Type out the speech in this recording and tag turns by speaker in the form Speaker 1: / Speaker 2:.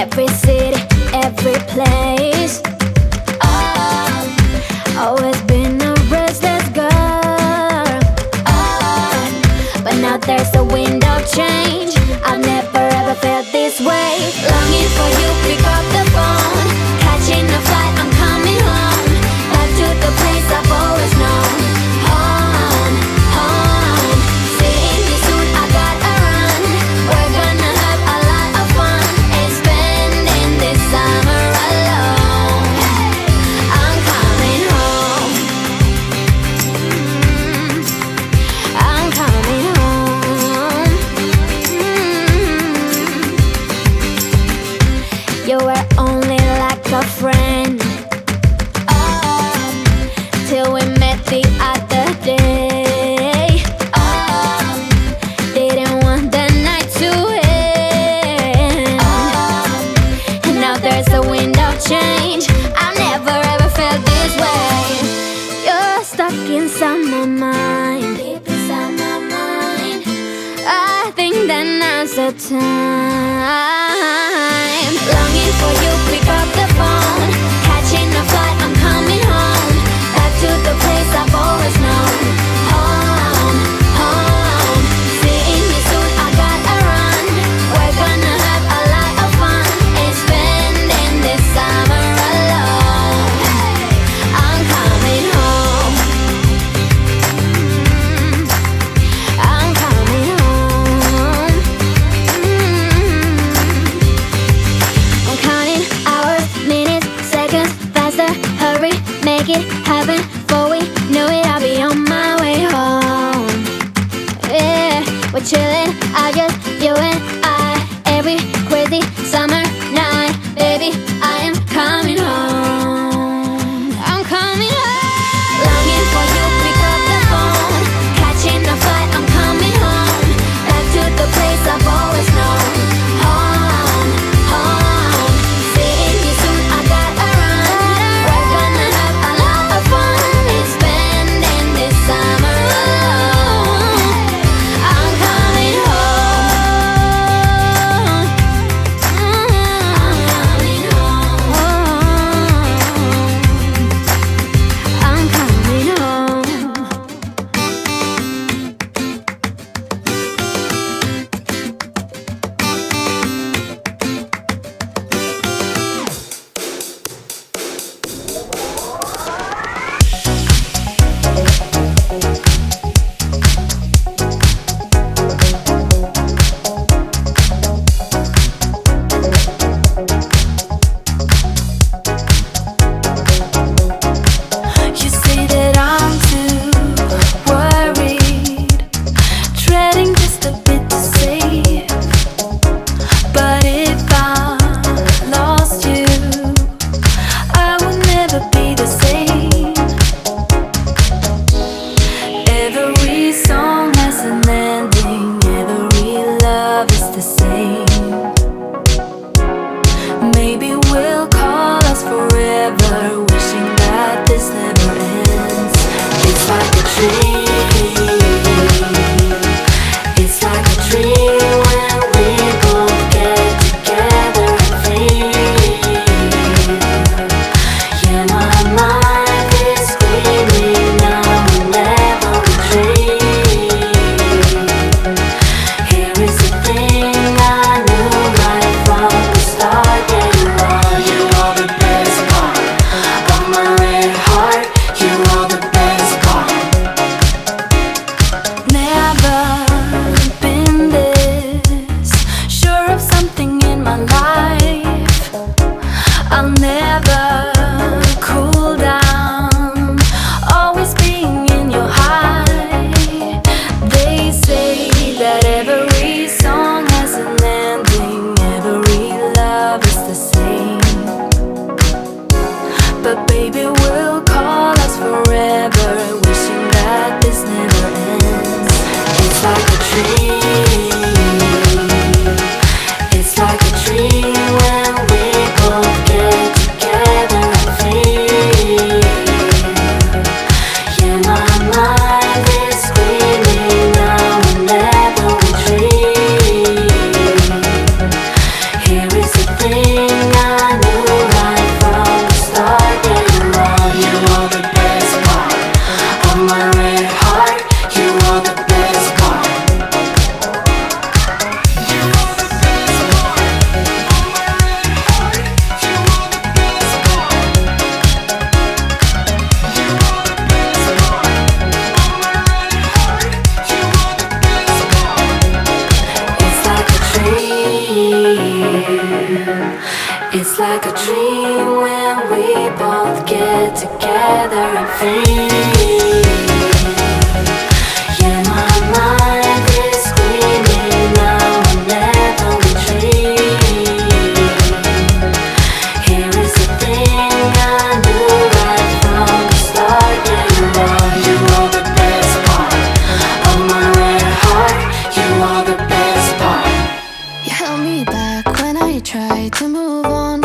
Speaker 1: every city, every place. Oh, always been a restless girl. Oh, but now there's a wind of change. I've never ever felt this way. Longing for you, pick up the phone. Catching a flight, I'm coming home. Back to the place I've always known. Home, home. Seeing you soon, I gotta run. We're gonna have a lot of fun and spending this summer alone. I'm coming home. I'm coming home. You were only like a friend. Oh, till we met the other day. Oh, didn't want the night to end. Oh, and now there's a wind of change. I've never ever felt this way. You're stuck inside my mind, deep inside my mind. I think that now's the time. Longing for you, pick up the phone. Catching a flight, I'm coming home. Back to the place I've always known. Home, home. Seeing you soon, I gotta run. We're gonna have a lot of fun and spending this summer alone. I'm coming home. I'm coming home. It's like a dream when we both get together and free. Yeah, my mind is screaming now whenever we dream. Here is the thing I knew right from the start. Yeah, you are the best part of my red heart. You are the best part.
Speaker 2: You held me back when I tried to move on